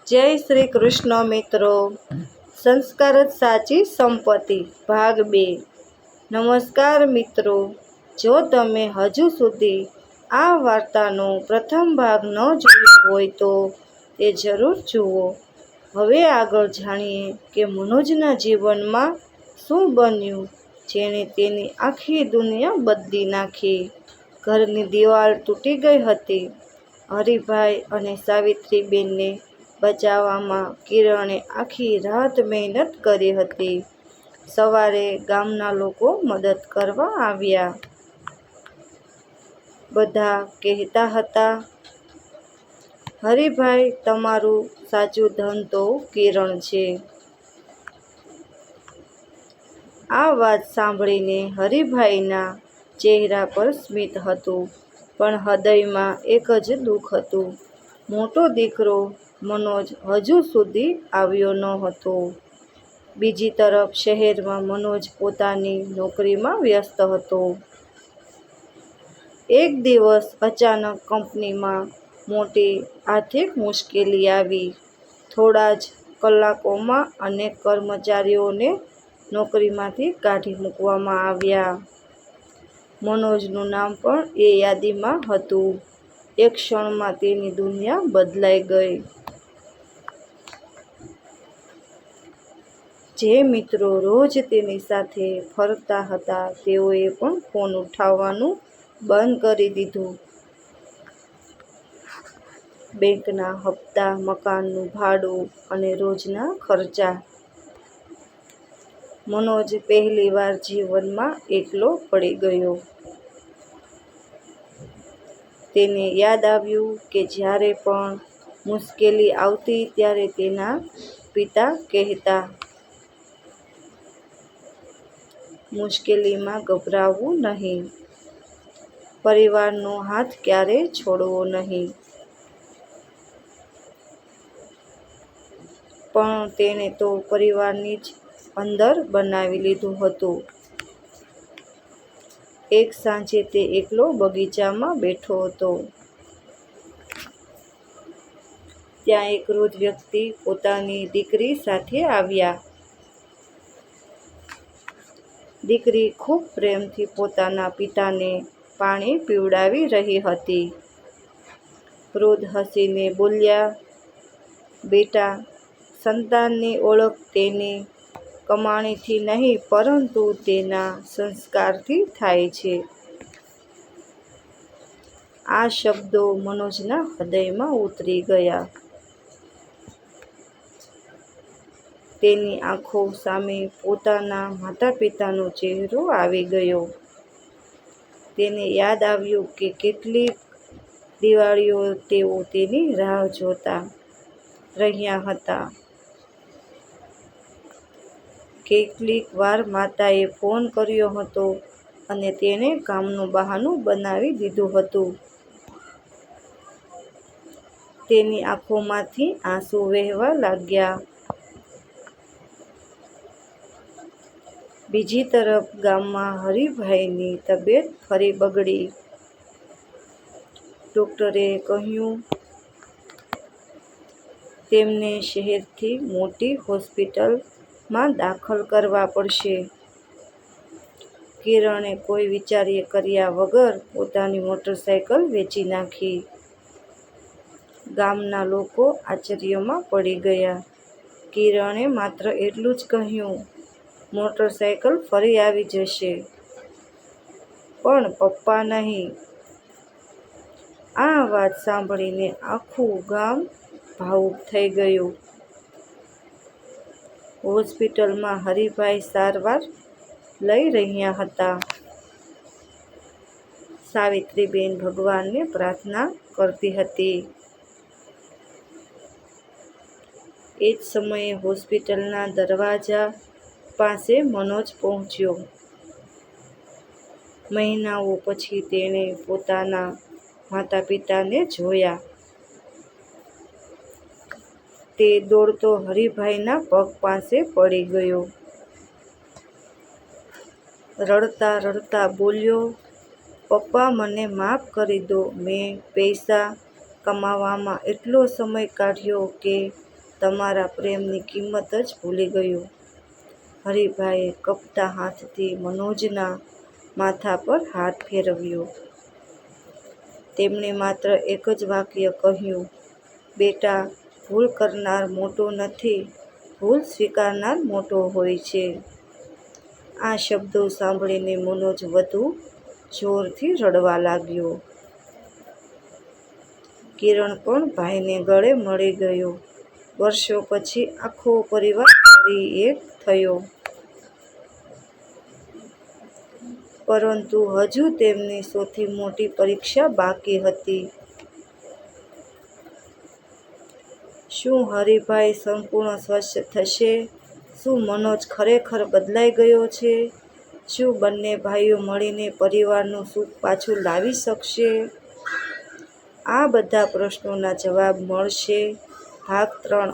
જય શ્રી કૃષ્ણ મિત્રો. સંસ્કાર જ સાચી સંપત્તિ ભાગ 2. નમસ્કાર મિત્રો, જો તમે હજુ સુધી આ વાર્તાનો પ્રથમ ભાગ ન જોયો હોય તો તે જરૂર જુઓ. હવે આગળ જાણીએ કે મનોજના જીવનમાં શું બન્યું જેણે તેની આખી દુનિયા બદલી નાખી. ઘરની દિવાલ તૂટી ગઈ હતી. હરિભાઈ અને સાવિત્રીબેનને બચાવવામાં કિરણે આખી રાત મહેનત કરી હતી. સવારે ગામના લોકો મદદ કરવા આવ્યા. બધા કહેતા હતા, હરિભાઈ, તમારું સાચું ધન તો કિરણ છે. આ વાત સાંભળીને હરિભાઈના ચહેરા પર સ્મિત હતું, પણ હૃદયમાં એક જ દુઃખ હતું. મોટો દીકરો મનોજ હજુ સુધી આવ્યો ન હતો. બીજી તરફ શહેરમાં મનોજ પોતાની નોકરીમાં વ્યસ્ત હતો. એક દિવસ અચાનક કંપનીમાં મોટી આર્થિક મુશ્કેલી આવી. થોડા જ કલાકોમાં અનેક કર્મચારીઓને નોકરીમાંથી કાઢી મૂકવામાં આવ્યા. મનોજનું નામ પણ એ યાદીમાં હતું. એક ક્ષણમાં તેની દુનિયા બદલાઈ ગઈ. જે મિત્રો રોજ તેની સાથે ફરતા હતા તેઓએ પણ ફોન ઉઠાવવાનું બંધ કરી દીધું. બેંકના હપ્તા, મકાનનું ભાડું અને રોજના ખર્ચા. મનોજ પહેલીવાર જીવનમાં એકલો પડી ગયો. તેને યાદ આવ્યું કે જ્યારે પણ મુશ્કેલી આવતી ત્યારે તેના પિતા કહેતા, મુશ્કેલીમાં ગભરાવું નહીં, પરિવારનો હાથ ક્યારેય છોડવો નહીં. પણ તેણે તો પરિવારની જ અંદર બનાવી લીધું હતું. એક સાંજે તે એકલો બગીચામાં બેઠો હતો. ત્યાં એક વૃદ્ધ વ્યક્તિ પોતાની દીકરી સાથે આવ્યા. દીકરી ખૂબ પ્રેમથી પોતાના પિતાને પાણી પીવડાવી રહી હતી. વૃદ્ધ હસીને બોલ્યા, બેટા, સંતાનની ઓળખ તેની કમાણીથી નહીં પરંતુ તેના સંસ્કારથી થાય છે. આ શબ્દો મનોજના હૃદયમાં ઉતરી ગયા. તેની આંખો સામે પોતાના માતા-પિતાનો ચહેરો આવી ગયો. તેને યાદ આવ્યું કે કેટલીક દિવાળીઓ તેઓ તેની રાહ જોતા રહ્યા હતા. કેટલીક વાર માતાએ ફોન કર્યો હતો અને તેણે કામનું બહાનું બનાવી દીધું હતું. તેની આંખોમાંથી આંસુ વહેવા લાગ્યા. બીજી તરફ ગામમાં હરિભાઈની તબિયત ફરી બગડી. ડોક્ટરે કહ્યું, તેમને શહેરથી મોટી હોસ્પિટલમાં દાખલ કરવા પડશે. કિરણે કોઈ વિચાર કર્યા વગર પોતાની મોટરસાઇકલ વેચી નાખી. ગામના લોકો આશ્ચર્યમાં પડી ગયા. કિરણે માત્ર એટલું જ કહ્યું, મોટરસાઇકલ ફરી આવી જશે, પણ પપ્પા નહીં. આ વાત સાંભળીને આખું ગામ ભાવુક થઈ ગયું. હોસ્પિટલમાં હરિભાઈ સારવાર લઈ રહ્યા હતા. સાવિત્રીબેન ભગવાનને પ્રાર્થના કરતી હતી. એ જ સમયે હોસ્પિટલના દરવાજા પાસે મનોજ પહોંચ્યો. મહિનાઓ પછી તેણે પોતાના માતા-પિતાને જોયા. તે દોડતો હરિભાઈના પગ પાસે પડી ગયો. રડતા રડતા બોલ્યો, પપ્પા, મને માફ કરી દો. મેં પૈસા કમાવામાં એટલો સમય કાઢ્યો કે તમારા પ્રેમની કિંમત જ ભૂલી ગયો. હરિભાઈએ કપતા હાથથી મનોજના માથા પર હાથ ફેરવ્યો. તેમણે માત્ર એક જ વાક્ય કહ્યું, બેટા, ભૂલ કરનાર મોટો નથી, ભૂલ સ્વીકારનાર મોટો હોય છે. આ શબ્દો સાંભળીને મનોજ વધુ જોરથી રડવા લાગ્યો. કિરણ પણ ભાઈને ગળે મળી ગયો. વર્ષો પછી આખો પરિવાર ફરી એક થયો. પરંતુ હજુ તેમની સૌથી મોટી પરીક્ષા બાકી હતી. શું હરિભાઈ સંપૂર્ણ સ્વસ્થ થશે? શું મનોજ ખરેખર બદલાઈ ગયો છે? શું બંને ભાઈઓ મળીને પરિવારનું સુખ પાછું લાવી શકશે? આ બધા પ્રશ્નોના જવાબ મળશે ભાગ 3